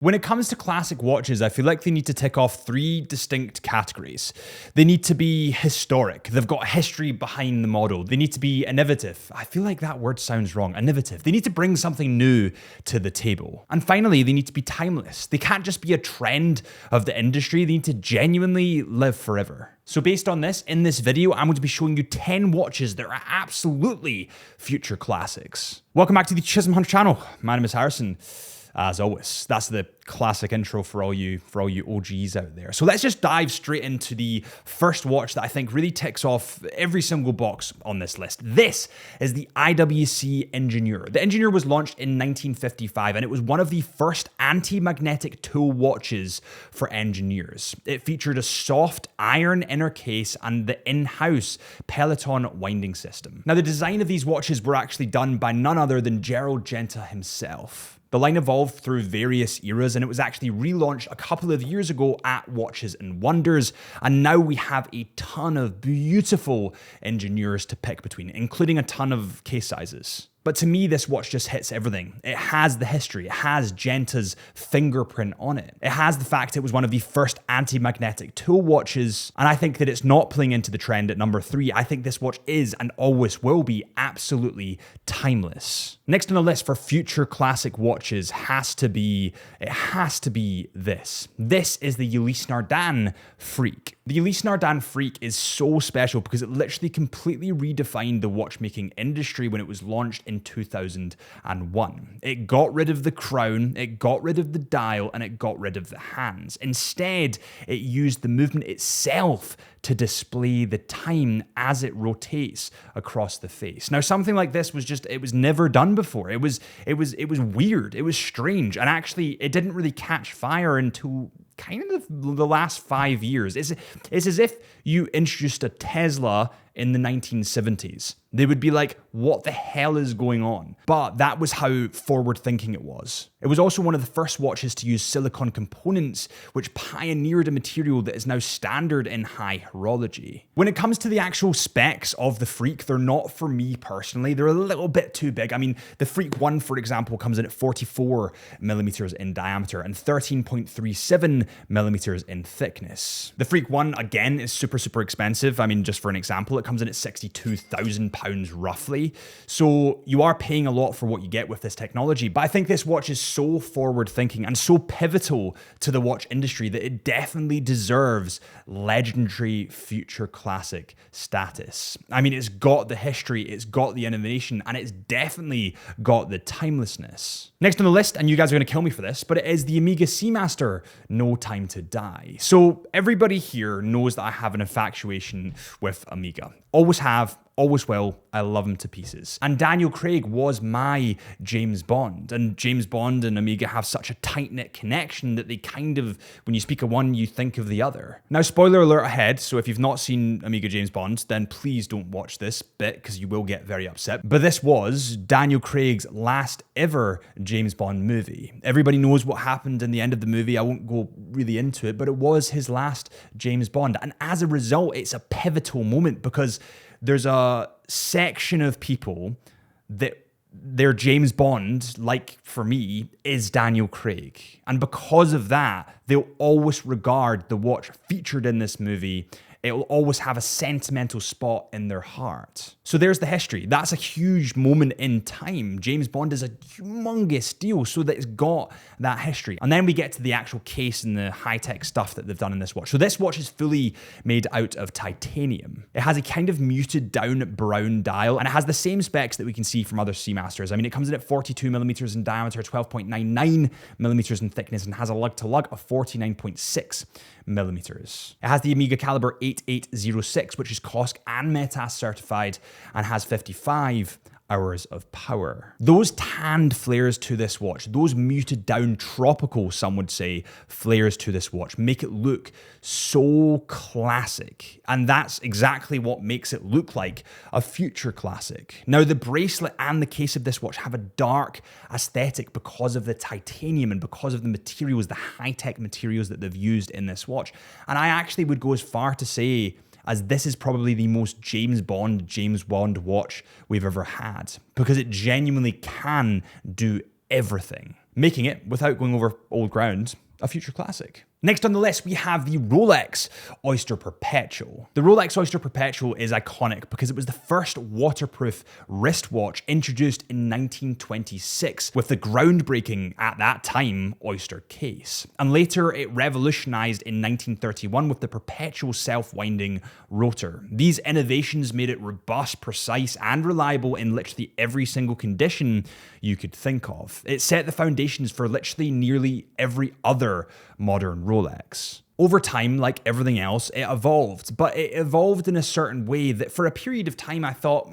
When it comes to classic watches, I feel like they need to tick off three distinct categories. They need to be historic. They've got history behind the model. They need to be innovative. I feel like that word sounds wrong. Innovative. They need to bring something new to the table. And finally, they need to be timeless. They can't just be a trend of the industry. They need to genuinely live forever. So based on this, in this video, I'm going to be showing you 10 watches that are absolutely future classics. Welcome back to the Chisholm Hunter channel. My name is Harrison. As always, that's the classic intro for all you OGs out there. So let's just dive straight into the first watch that I think really ticks off every single box on this list. This is the IWC Engineer. The Engineer was launched in 1955 and it was one of the first anti-magnetic tool watches for engineers. It featured a soft iron inner case and the in-house Peloton winding system. Now the design of these watches were actually done by none other than Gerald Genta himself. The line evolved through various eras and it was actually relaunched a couple of years ago at Watches and Wonders, and now we have a ton of beautiful engineers to pick between, including a ton of case sizes. But to me, this watch just hits everything. It has the history, it has Genta's fingerprint on it. It has the fact it was one of the first anti-magnetic tool watches, and I think that it's not playing into the trend at number 3. I think this watch is and always will be absolutely timeless. Next on the list for future classic watches has to be this. This is the Ulysse Nardin Freak. The Ulysse Nardin Freak is so special because it literally completely redefined the watchmaking industry when it was launched in 2001. It got rid of the crown, it got rid of the dial, and it got rid of the hands. Instead, it used the movement itself to display the time as it rotates across the face. Now, something like this it was never done before. It was weird, it was strange, and actually it didn't really catch fire until kind of the last 5 years. It's as if you introduced a Tesla in the 1970s. They would be like, what the hell is going on? But that was how forward thinking it was. It was also one of the first watches to use silicon components, which pioneered a material that is now standard in high horology. When it comes to the actual specs of the Freak, they're not for me personally. They're a little bit too big. I mean, the Freak 1, for example, comes in at 44 millimeters in diameter and 13.37 millimeters in thickness. The Freak 1, again, is super expensive. I mean, just for an example, it comes in at £62,000 roughly. So you are paying a lot for what you get with this technology. But I think this watch is so forward thinking and so pivotal to the watch industry that it definitely deserves legendary future classic status. I mean, it's got the history, it's got the innovation, and it's definitely got the timelessness. Next on the list, and you guys are going to kill me for this, but it is the Omega Seamaster No Time to Die. So everybody here knows that I have an infatuation with Omega. Always have, always will. I love him to pieces. And Daniel Craig was my James Bond. And James Bond and Omega have such a tight-knit connection that they kind of, when you speak of one, you think of the other. Now, spoiler alert ahead, so if you've not seen Omega James Bond, then please don't watch this bit because you will get very upset. But this was Daniel Craig's last ever James Bond movie. Everybody knows what happened in the end of the movie. I won't go really into it, but it was his last James Bond. And as a result, it's a pivotal moment because there's a section of people that their James Bond, like for me, is Daniel Craig. And because of that, they'll always regard the watch featured in this movie. It will always have a sentimental spot in their heart. So there's the history. That's a huge moment in time. James Bond is a humongous deal, so that it's got that history. And then we get to the actual case and the high-tech stuff that they've done in this watch. So this watch is fully made out of titanium. It has a kind of muted down brown dial, and it has the same specs that we can see from other Seamasters. I mean, it comes in at 42 millimeters in diameter, 12.99 millimeters in thickness, and has a lug-to-lug of 49.6 millimeters. It has the Omega caliber 8806, which is COSC and METAS certified, and has 55 hours of power. Those tanned flares to this watch, those muted down tropical, some would say, flares to this watch make it look so classic. And that's exactly what makes it look like a future classic. Now, the bracelet and the case of this watch have a dark aesthetic because of the titanium and because of the materials, the high-tech materials that they've used in this watch. And I actually would go as far to say, as this is probably the most James Bond watch we've ever had, because it genuinely can do everything. making it, without going over old ground, a future classic. Next on the list, we have the Rolex Oyster Perpetual. The Rolex Oyster Perpetual is iconic because it was the first waterproof wristwatch introduced in 1926 with the groundbreaking, at that time, Oyster case. And later, it revolutionized in 1931 with the perpetual self-winding rotor. These innovations made it robust, precise, and reliable in literally every single condition you could think of. It set the foundations for literally nearly every other modern Rolex. Over time, like everything else, it evolved, but it evolved in a certain way that for a period of time I thought,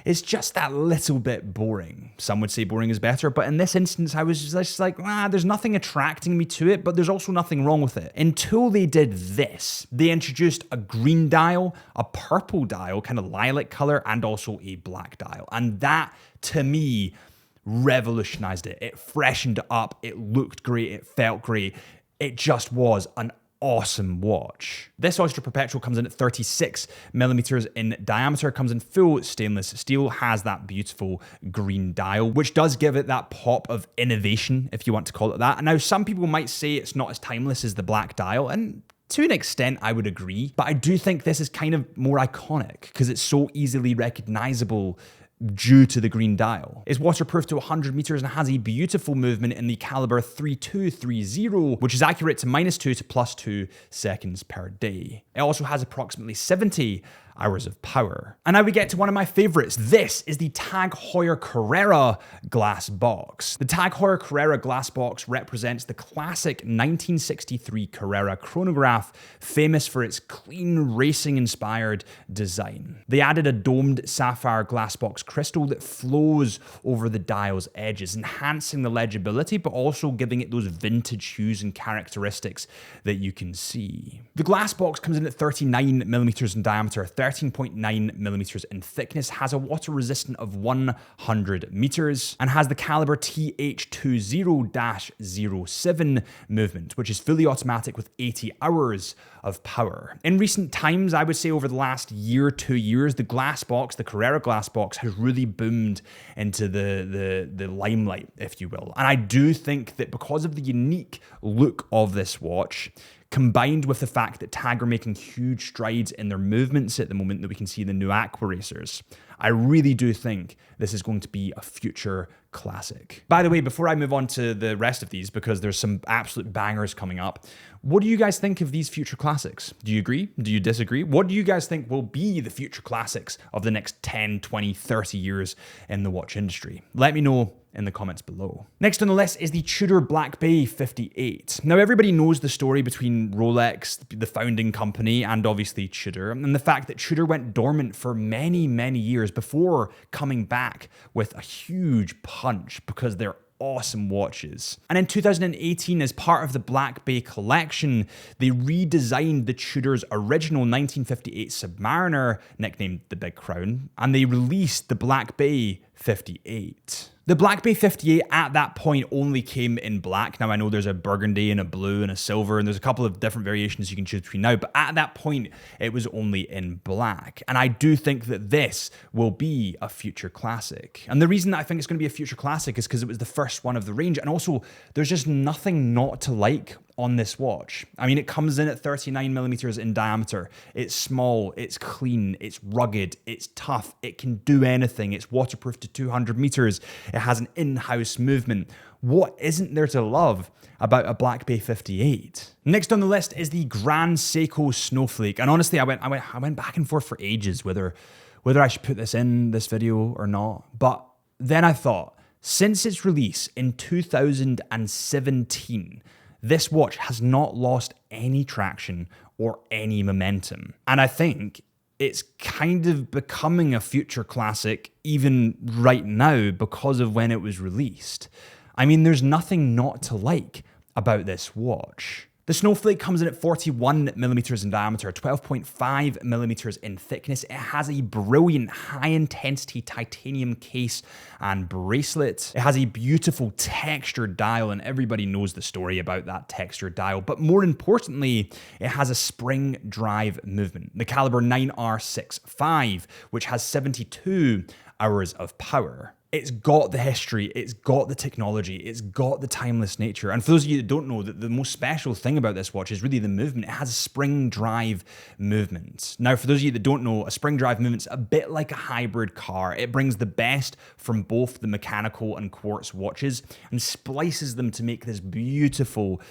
it's just that little bit boring. Some would say boring is better, but in this instance, I was just like, there's nothing attracting me to it, but there's also nothing wrong with it. Until they did this. They introduced a green dial, a purple dial, kind of lilac color, and also a black dial. And that, to me, revolutionized it. It freshened it up. It looked great. It felt great. It just was an awesome watch. This Oyster Perpetual comes in at 36 millimeters in diameter, comes in full stainless steel, has that beautiful green dial, which does give it that pop of innovation, if you want to call it that. And now some people might say it's not as timeless as the black dial, and to an extent, I would agree, but I do think this is kind of more iconic because it's so easily recognizable due to the green dial. It's waterproof to 100 meters and has a beautiful movement in the caliber 3230, which is accurate to -2 to +2 seconds per day. It also has approximately 70 hours of power. And now we get to one of my favorites. This is the Tag Heuer Carrera glass box. The Tag Heuer Carrera glass box represents the classic 1963 Carrera chronograph, famous for its clean racing-inspired design. They added a domed sapphire glass box crystal that flows over the dial's edges, enhancing the legibility, but also giving it those vintage hues and characteristics that you can see. The glass box comes in at 39 millimeters in diameter, 13.9 millimeters in thickness, has a water resistant of 100 meters, and has the caliber TH20-07 movement, which is fully automatic with 80 hours of power. In recent times, I would say over the last year, 2 years, the glass box, the Carrera glass box, has really boomed into the limelight, if you will. And I do think that because of the unique look of this watch, combined with the fact that Tag are making huge strides in their movements at the moment that we can see in the new Aqua Racers, I really do think this is going to be a future classic. By the way, before I move on to the rest of these, because there's some absolute bangers coming up, what do you guys think of these future classics? Do you agree? Do you disagree? What do you guys think will be the future classics of the next 10, 20, 30 years in the watch industry? Let me know in the comments below. Next on the list is the Tudor Black Bay 58. Now, everybody knows the story between Rolex, the founding company, and obviously Tudor, and the fact that Tudor went dormant for many, many years before coming back with a huge punch because they're awesome watches. And in 2018, as part of the Black Bay collection, they redesigned the Tudor's original 1958 Submariner, nicknamed the Big Crown, and they released the Black Bay 58. The Black Bay 58 at that point only came in black. Now I know there's a burgundy and a blue and a silver, and there's a couple of different variations you can choose between now, but at that point it was only in black. And I do think that this will be a future classic. And the reason that I think it's going to be a future classic is because it was the first one of the range, and also there's just nothing not to like on this watch. I mean, it comes in at 39 millimeters in diameter. It's small, it's clean, it's rugged, it's tough, it can do anything. It's waterproof to 200 meters. It has an in-house movement. What isn't there to love about a Black Bay 58? Next on the list is the Grand Seiko Snowflake. And honestly, I went back and forth for ages whether I should put this in this video or not. But then I thought, since its release in 2017, this watch has not lost any traction or any momentum. And I think it's kind of becoming a future classic even right now because of when it was released. I mean, there's nothing not to like about this watch. The Snowflake comes in at 41 millimeters in diameter, 12.5 millimeters in thickness. It has a brilliant high-intensity titanium case and bracelet. It has a beautiful textured dial, and everybody knows the story about that textured dial. But more importantly, it has a spring drive movement, the caliber 9R65, which has 72 hours of power. It's got the history, it's got the technology, it's got the timeless nature. And for those of you that don't know, the most special thing about this watch is really the movement. It has a spring drive movement. Now, for those of you that don't know, a spring drive movement's a bit like a hybrid car. It brings the best from both the mechanical and quartz watches and splices them to make this beautiful,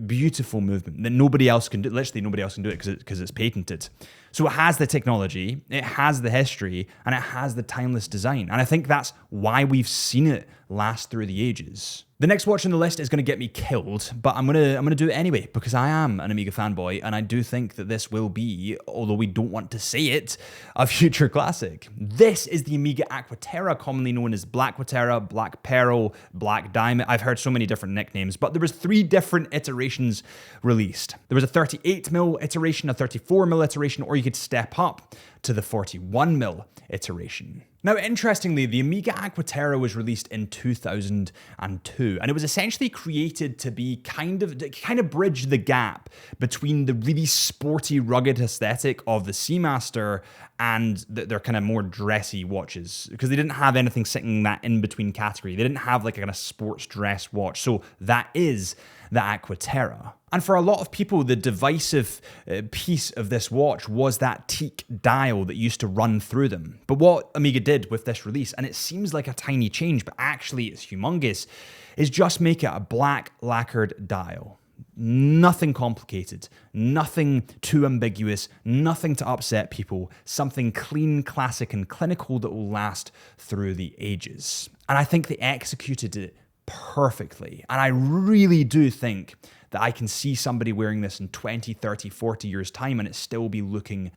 beautiful movement that nobody else can do. Literally nobody else can do it because it's patented. So it has the technology, it has the history, and it has the timeless design. And I think that's why we've seen it last through the ages. The next watch on the list is going to get me killed, but I'm gonna do it anyway because I am an Omega fanboy, and I do think that this will be, although we don't want to say it, a future classic. This is the Omega Aquaterra, commonly known as Blackwaterra, Black Pearl, Black Diamond. I've heard so many different nicknames, but there was 3 different iterations released. There was a 38mm iteration, a 34mm iteration, or you could step up to the 41mm iteration. Now, interestingly, the Omega Aquaterra was released in 2002, and it was essentially created to be kind of bridge the gap between the really sporty, rugged aesthetic of the Seamaster and their kind of more dressy watches, because they didn't have anything sitting in that in-between category. They didn't have like a kind of sports dress watch, so that is the Aquaterra. And for a lot of people, the divisive piece of this watch was that teak dial that used to run through them. But what Omega did with this release, and it seems like a tiny change, but actually it's humongous, is just make it a black lacquered dial. Nothing complicated, nothing too ambiguous, nothing to upset people, something clean, classic, and clinical that will last through the ages. And I think they executed it perfectly. And I really do think that I can see somebody wearing this in 20, 30, 40 years' time and it still be looking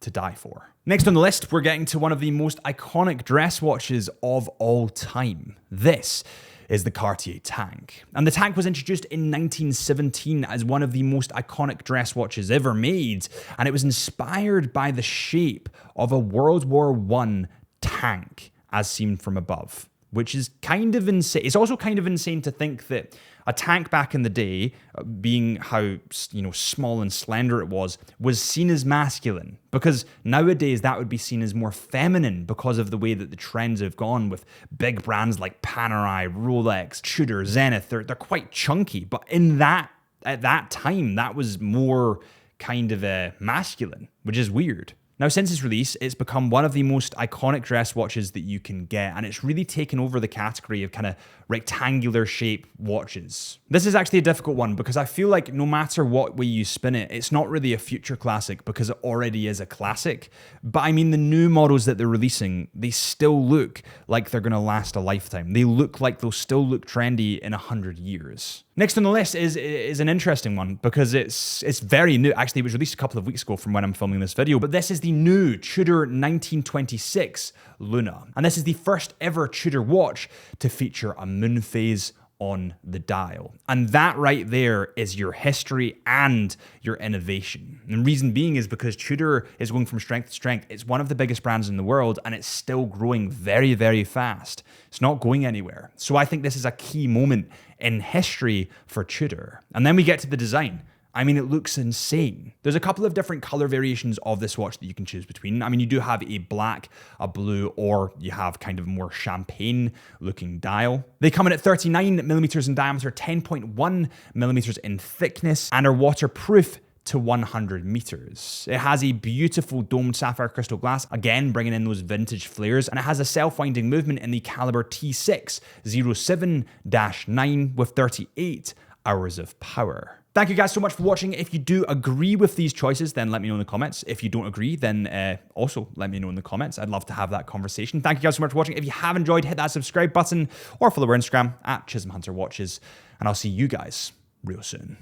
to die for. Next on the list, we're getting to one of the most iconic dress watches of all time. This is the Cartier Tag. And the Tag was introduced in 1917 as one of the most iconic dress watches ever made, and it was inspired by the shape of a World War I tank as seen from above, which is kind of insane. It's also kind of insane to think that a tank back in the day, being how small and slender it was seen as masculine, because nowadays that would be seen as more feminine because of the way that the trends have gone with big brands like Panerai, Rolex, Tudor, Zenith. They're quite chunky, but at that time that was more kind of masculine, which is weird. Now, since its release, it's become one of the most iconic dress watches that you can get, and it's really taken over the category of kind of rectangular shape watches. This is actually a difficult one because I feel like no matter what way you spin it, it's not really a future classic because it already is a classic. But I mean, the new models that they're releasing, they still look like they're going to last a lifetime. They look like they'll still look trendy in 100 years. Next on the list is an interesting one because it's very new. Actually, it was released a couple of weeks ago from when I'm filming this video, but this is the new Tudor 1926 Luna. And this is the first ever Tudor watch to feature a moon phase on the dial. And that right there is your history and your innovation. And the reason being is because Tudor is going from strength to strength. It's one of the biggest brands in the world and it's still growing very, very fast. It's not going anywhere. So I think this is a key moment in history for Tudor. And then we get to the design. I mean, it looks insane. There's a couple of different color variations of this watch that you can choose between. I mean, you do have a black, a blue, or you have kind of more champagne looking dial. They come in at 39 millimeters in diameter, 10.1 millimeters in thickness, and are waterproof to 100 meters. It has a beautiful domed sapphire crystal glass, again bringing in those vintage flares, and it has a self-winding movement in the caliber T6 07-9 with 38 hours of power. Thank you guys so much for watching. If you do agree with these choices, then let me know in the comments. If you don't agree, then also let me know in the comments. I'd love to have that conversation. Thank you guys so much for watching. If you have enjoyed, hit that subscribe button or follow our Instagram at Chisholm Hunter Watches, and I'll see you guys real soon.